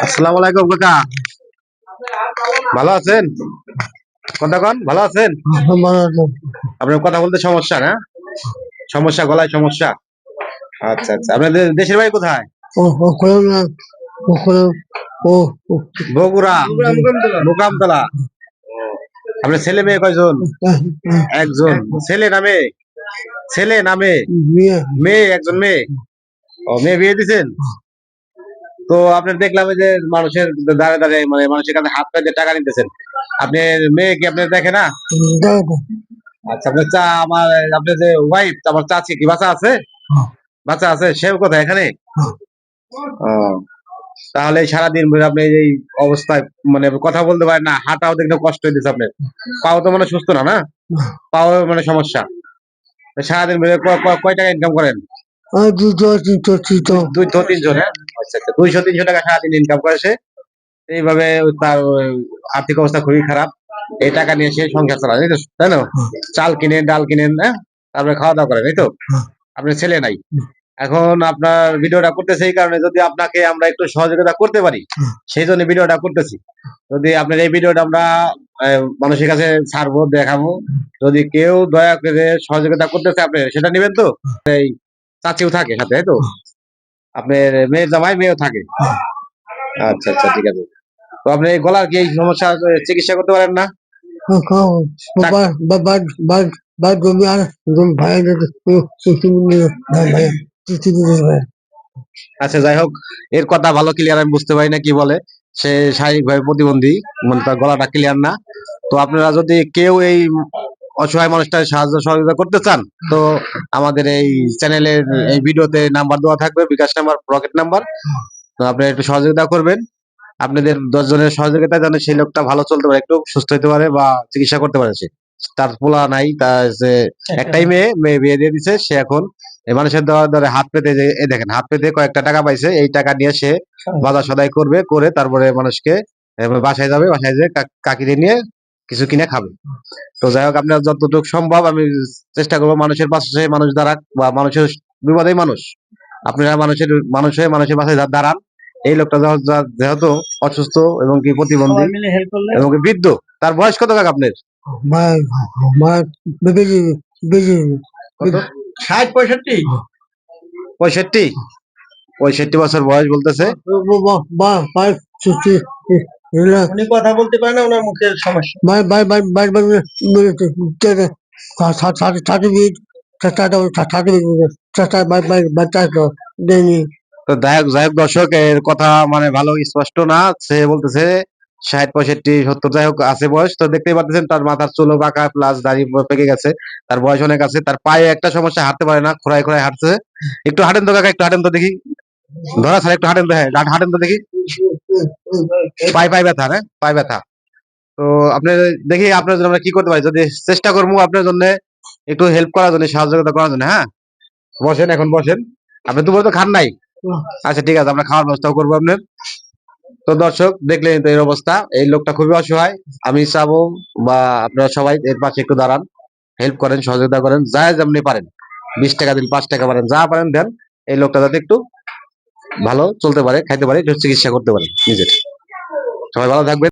আসসালামু আলাইকুম কাকা, ভালো আছেন? কথা কন, ভালো আছেন? আপনার কথা বলতে সমস্যা না? সমস্যা, গলায় সমস্যা? আচ্ছা আচ্ছা, আপনাদের দেশের বাড়ি কোথায়? বগুড়া, মোকামতলা। আপনার ছেলে মেয়ে কয়জন? একজন। ছেলে না মেয়ে? ছেলে না মেয়ে? মেয়ে, একজন মেয়ে। ও, মেয়ে বিয়ে দিচ্ছেন? তো আপনার দেখলাম যে মানুষের দাঁড়ে দাঁড়ে মানে মানুষের কাছে হাত পায়ে টাকা নিতেছেন, আপনার মেয়ে কি আপনার দেখে না? আচ্ছা, আপনার আমার আপনার যে ওয়াইফ, আমার চাচি কি বাচ্চা আছে? বাচ্চা আছে, সেও কোথায়, এখানে? ও, তাহলে সারাদিন ধরে আপনি এই অবস্থায় মানে কথা বলতে পারেন না, হাঁটাও দেখতে কষ্ট হইতেছে আপনার। পাও তো মানে সুস্থ না, না? পাও মানে সমস্যা। সারাদিন ধরে কয় টাকা ইনকাম করেন? 200-300, হ্যাঁ? আচ্ছা আচ্ছা, 200-300 টাকা সারাদিন ইনকাম করে সে। এইভাবে তার আর্থিক অবস্থা খুবই খারাপ। এই টাকা নিয়ে সে সংসার চালায়, তাই না? চাল কিনেন, ডাল কিনেন, হ্যাঁ, তারপরে খাওয়া দাওয়া করেন, তাই তো? আপনার ছেলে নাই। এখন আপনার ভিডিওটা করতেছে এই কারণে, যদি আপনাকে আমরা একটু সহযোগিতা করতে পারি সেই জন্য ভিডিওটা করতেছি। যদি আপনার এই ভিডিওটা আমরা মানুষের কাছে ছাড়বো, দেখাবো, যদি কেউ দয়া করে সহযোগিতা করতেছে আপনি সেটা নেবেন তো? এই চাচিও থাকে সাথে, তাই তো? আপনার মেয়ের জামাই, মেয়েও থাকে। আচ্ছা আচ্ছা, ঠিক আছে। তো আপনি এই গলার কি এই সমস্যা চিকিৎসা করতে পারেন না? আচ্ছা, যাই হোক, এর কথা ভালো ক্লিয়ার আমি বুঝতে পারি না কি বলে। সে শারীরিক ভাবে প্রতিবন্ধী, মানে তার গলাটা ক্লিয়ার না। তো আপনারা যদি কেউ এই অসহায় মানুষটার সাহায্য সহযোগিতা করতে চান, তো আমাদের এই চ্যানেলের এই ভিডিওতে নাম্বার দেওয়া থাকবে, বিকাশ নাম্বার, রকেট নাম্বার। তো আপনি একটু সহযোগিতা করবেন। আপনাদের 10 জনের সহযোগিতা যেন সেই লোকটা ভালো চলতে পারে, একটু সুস্থ হতে পারে বা চিকিৎসা করতে পারে। সে, তার পোলা নাই, তার যে একটাই মেয়ে, মেয়ে বিয়ে দিয়ে দিছে। সে এখন এই মানুষের ধরে হাত পেতে, যে এই দেখেন হাত পেতে কয়েকটা টাকা পাইছে, এই টাকা নিয়ে সে বাজার সদাই করবে, করে তারপরে মানুষকে বাসায় যাবে, বাসায় যে কাকিরে নিয়ে কিছু কিনে খাবে। তো যাই হোক, আপনার যতটুকু সম্ভব আমি চেষ্টা করবো মানুষের পাশে মানুষ দাঁড়াক, বা মানুষের বিপদেই মানুষ, আপনারা মানুষের মানুষের পাশে দাঁড়ান। এই লোকটা যেহেতু অসুস্থ এবং কি প্রতিবন্ধী এবং কি বৃদ্ধ, তার বয়স কত কাকা আপনার? 60-65? 65 বছর বয়স বলতেছে। উনি কথা বলতে পারে না, ওনার মুখের সমস্যা। তো যাই হোক দর্শক, এর কথা মানে ভালো স্পষ্ট না। সে বলতেছে 60-65-70, যাই হোক আছে বয়স। তো দেখতেই পাচ্ছেন তার মাথার চুলও বাঁকা, প্লাস দাড়ি পেকে গেছে। তার বয়স অনেক আছে। তার পায়ে একটা সমস্যা, হাঁটতে পারে না, খোঁড়ায় খোঁড়ায় হাঁটছে। একটু হাঁটেন তো কাকা, একটু হাঁটেন তো দেখি। ধরা স্যার, একটু হাঁটেন তো, হ্যাঁ হাঁটেন তো দেখি। পায়ে ব্যথা, হ্যাঁ পায়ে ব্যথা। তো আপনি দেখি আপনার জন্য আমরা কি করতে পারি, যদি চেষ্টা করবো আপনার জন্য একটু হেল্প করার জন্য, সহযোগিতা করার জন্য। হ্যাঁ, বসেন, এখন বসেন। আপনি দুপুরে তো খান নাই? আচ্ছা ঠিক আছে, আমরা খাওয়ার ব্যবস্থা করবো আপনার। তো দর্শক দেখলেন তো এর অবস্থা, এই লোকটা খুবই অসহায়। আমি চাবো বা আপনারা সবাই এর পাশে একটু দাঁড়ান, হেল্প করেন, সহযোগিতা করেন, যা যেমনি পারেন। 20 টাকা দিন, 5 টাকা পারেন, যা পারেন দেন। এই লোকটা যাতে একটু ভালো চলতে পারে, খাইতে পারে, একটু চিকিৎসা করতে পারে নিজের। সবাই ভালো থাকবেন।